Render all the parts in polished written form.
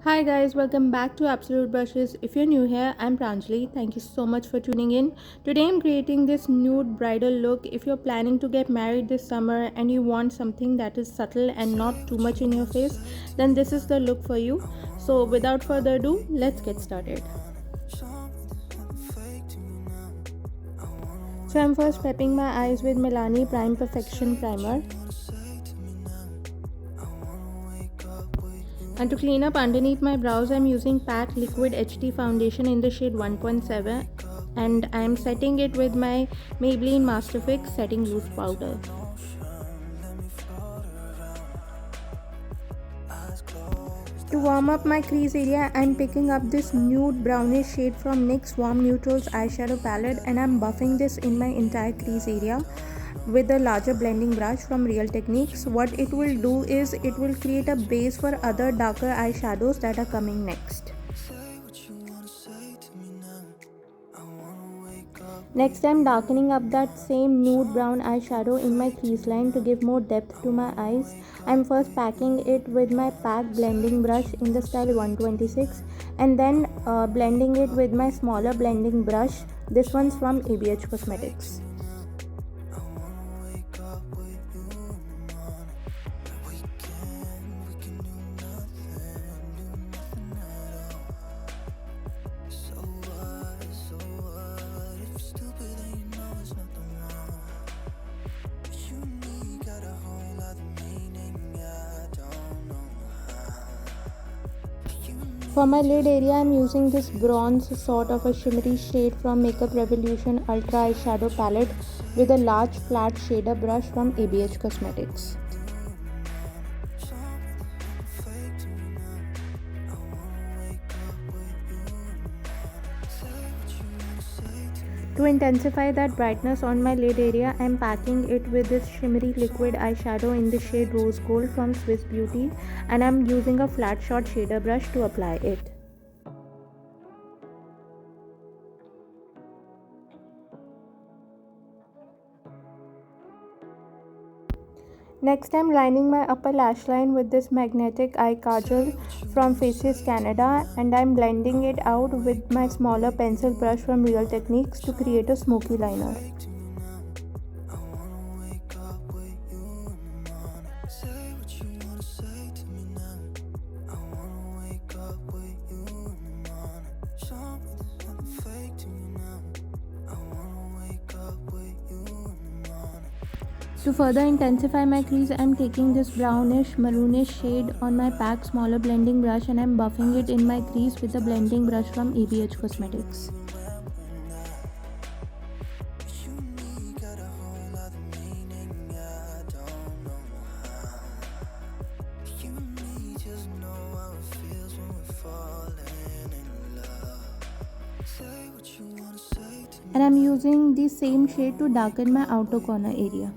Hi guys, welcome back to Absolute Brushes. If you're new here, I'm Pranjali. Thank you so much for tuning in. Today I'm creating this nude bridal look. If you're planning to get married this summer and you want something that is subtle and not too much in your face, then this is the look for you. So without further ado, let's get started. So I'm first prepping my eyes with Milani Prime Perfection Primer. And to clean up underneath my brows, I'm using PAC Liquid HD Foundation in the shade 1.7 and I'm setting it with my Maybelline Master Fix Setting Loose Powder. To warm up my crease area, I'm picking up this nude brownish shade from NYX Warm Neutrals eyeshadow palette and I'm buffing this in my entire crease area with a larger blending brush from Real Techniques. What it will do is it will create a base for other darker eyeshadows that are coming next. Next, I'm darkening up that same nude brown eyeshadow in my crease line to give more depth to my eyes. I'm first packing it with my PAC blending brush in the style 126 and then blending it with my smaller blending brush. This one's from ABH Cosmetics. For my lid area, I'm using this bronze sort of a shimmery shade from Makeup Revolution Ultra Eyeshadow Palette with a large flat shader brush from ABH Cosmetics. To intensify that brightness on my lid area, I'm packing it with this shimmery liquid eyeshadow in the shade Rose Gold from Swiss Beauty and I'm using a flat short shader brush to apply it. Next, I'm lining my upper lash line with this magnetic eye kajal from Faces Canada and I'm blending it out with my smaller pencil brush from Real Techniques to create a smoky liner. To further intensify my crease, I'm taking this brownish maroonish shade on my PAC smaller blending brush and I'm buffing it in my crease with a blending brush from ABH Cosmetics. And I'm using the same shade to darken my outer corner area.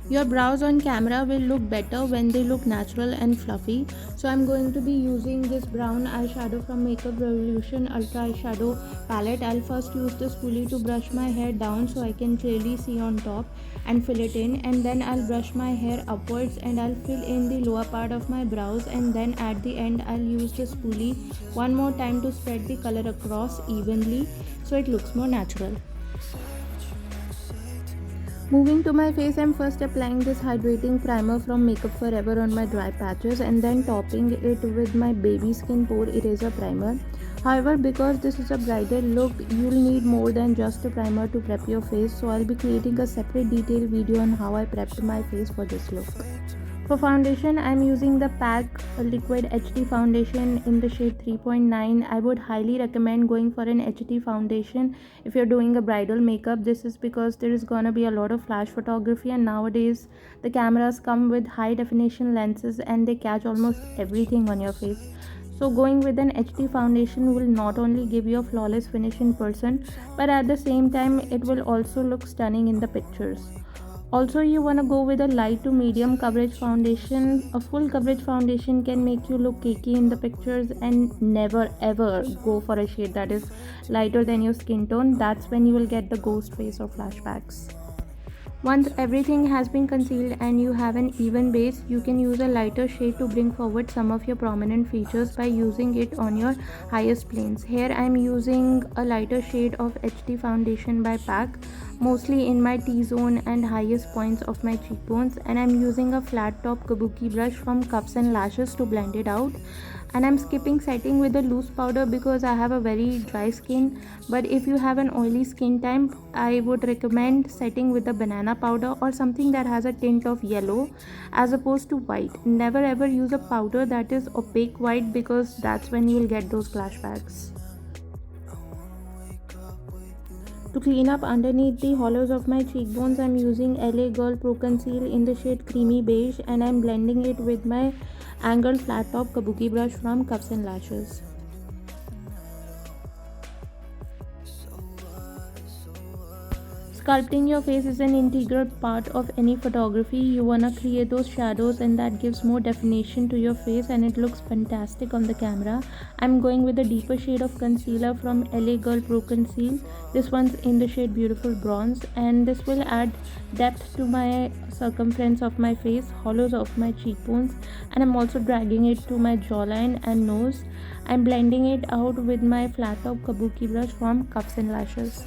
Your brows on camera will look better when they look natural and fluffy. So I'm going to be using this brown eyeshadow from Makeup Revolution Ultra Eyeshadow Palette. I'll first use the spoolie to brush my hair down so I can clearly see on top and fill it in. And then I'll brush my hair upwards and I'll fill in the lower part of my brows. And then at the end I'll use the spoolie one more time to spread the color across evenly so it looks more natural. Moving to my face, I'm first applying this hydrating primer from Makeup Forever on my dry patches and then topping it with my Baby Skin Pore Eraser Primer. However, because this is a bridal look, you'll need more than just a primer to prep your face, so I'll be creating a separate detailed video on how I prepped my face for this look. For foundation, I'm using the PAC Liquid HD Foundation in the shade 3.9. I would highly recommend going for an HD foundation if you're doing a bridal makeup. This is because there is gonna be a lot of flash photography and nowadays the cameras come with high definition lenses and they catch almost everything on your face. So going with an HD foundation will not only give you a flawless finish in person, but at the same time it will also look stunning in the pictures. Also, you want to go with a light to medium coverage foundation. A full coverage foundation can make you look cakey in the pictures, and never ever go for a shade that is lighter than your skin tone. That's when you will get the ghost face or flashbacks. Once everything has been concealed and you have an even base, you can use a lighter shade to bring forward some of your prominent features by using it on your highest planes. Here I am using a lighter shade of HD foundation by PAC, mostly in my T-zone and highest points of my cheekbones, and I am using a flat top kabuki brush from Cups and Lashes to blend it out. And I'm skipping setting with a loose powder because I have a very dry skin, but if you have an oily skin type, I would recommend setting with a banana powder or something that has a tint of yellow as opposed to white. Never ever use a powder that is opaque white because that's when you will get those flashbacks. To clean up underneath the hollows of my cheekbones, I'm using LA Girl Pro Conceal in the shade Creamy Beige, and I'm blending it with my angled flat top kabuki brush from Cups and Lashes. Sculpting your face is an integral part of any photography. You wanna create those shadows, and that gives more definition to your face and it looks fantastic on the camera. I'm going with a deeper shade of concealer from LA Girl Pro Conceal. This one's in the shade Beautiful Bronze, and this will add depth to my circumference of my face, hollows of my cheekbones, and I'm also dragging it to my jawline and nose. I'm blending it out with my flat top kabuki brush from Cups and Lashes.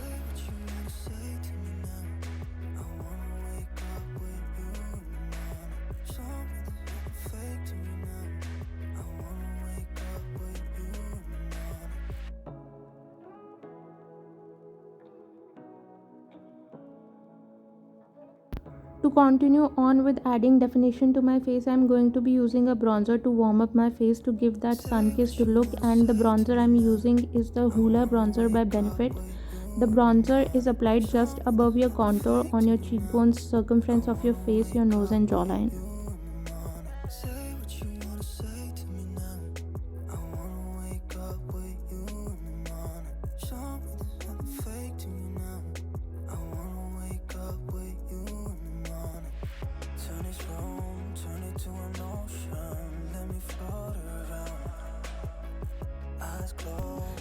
To continue on with adding definition to my face, I am going to be using a bronzer to warm up my face to give that sun-kissed look, and the bronzer I am using is the Hoola bronzer by Benefit. The bronzer is applied just above your contour on your cheekbones, circumference of your face, your nose and jawline.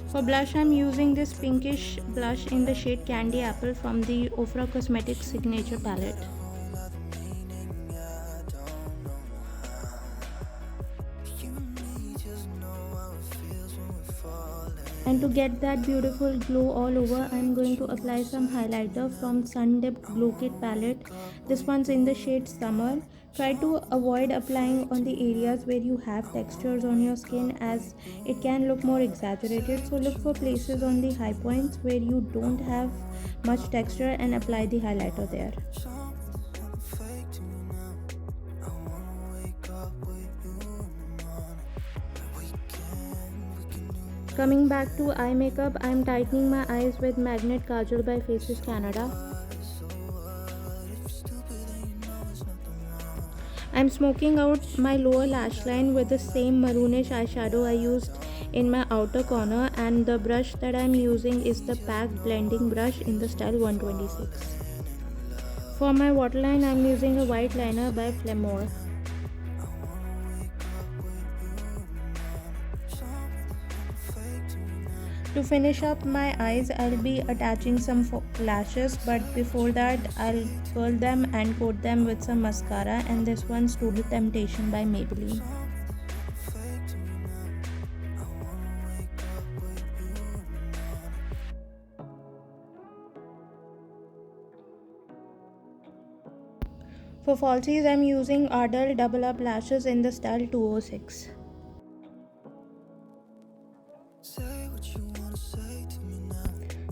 For blush, I'm using this pinkish blush in the shade Candy Apple from the Ofra Cosmetics Signature Palette. And to get that beautiful glow all over, I'm going to apply some highlighter from Sun Dipped Glow Kit palette. This one's in the shade Summer. Try to avoid applying on the areas where you have textures on your skin, as it can look more exaggerated. So look for places on the high points where you don't have much texture and apply the highlighter there. Coming back to eye makeup, I am tightening my eyes with Magnet Kajal by Faces Canada. I am smoking out my lower lash line with the same maroonish eyeshadow I used in my outer corner, and the brush that I am using is the PAC blending brush in the style 126. For my waterline, I am using a white liner by Flamore. To finish up my eyes, I'll be attaching some lashes, but before that I'll curl them and coat them with some mascara, and this one's Total Temptation by Maybelline. For falsies, I'm using Ardell Double Up Lashes in the style 206.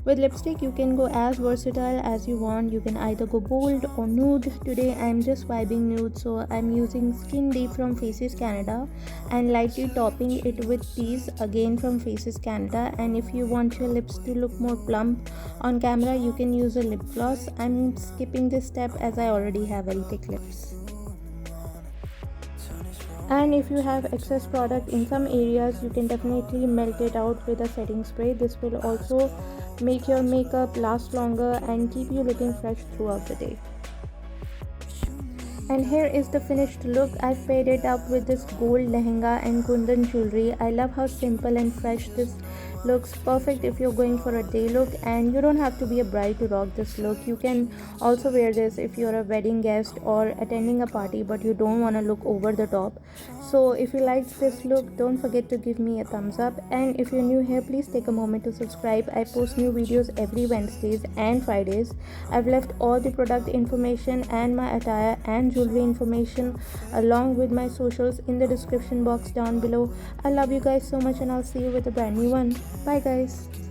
With lipstick, you can go as versatile as you want. You can either go bold or nude. Today I'm just vibing nude, so I'm using Skin Deep from Faces Canada and lightly topping it with these again from Faces Canada. And if you want your lips to look more plump on camera, you can use a lip gloss. I'm skipping this step as I already have very thick lips. And if you have excess product in some areas, you can definitely melt it out with a setting spray. This will also make your makeup last longer and keep you looking fresh throughout the day. And here is the finished look. I paired it up with this gold lehenga and kundan jewelry. I love how simple and fresh this looks. Perfect if you're going for a day look, and you don't have to be a bride to rock this look. You can also wear this if you're a wedding guest or attending a party but you don't want to look over the top. So if you liked this look, don't forget to give me a thumbs up, and if you're new here, please take a moment to subscribe. I post new videos every Wednesdays and Fridays. I've left all the product information and my attire and jewelry information along with my socials in the description box down below. I love you guys so much, and I'll see you with a brand new one. Bye guys.